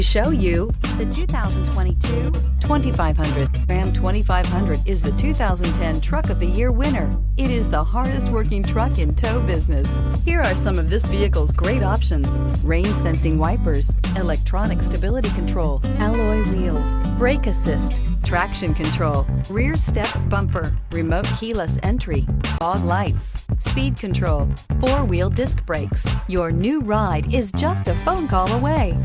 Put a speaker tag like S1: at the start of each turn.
S1: Show you the 2022 2500. Ram 2500 is the 2010 Truck of the Year winner. It is the hardest working truck in tow business. Here are some of this vehicle's great options: rain sensing wipers, electronic stability control, alloy wheels, brake assist, traction control, rear step bumper, remote keyless entry, fog lights, speed control, four-wheel disc brakes. Your new ride is just a phone call away.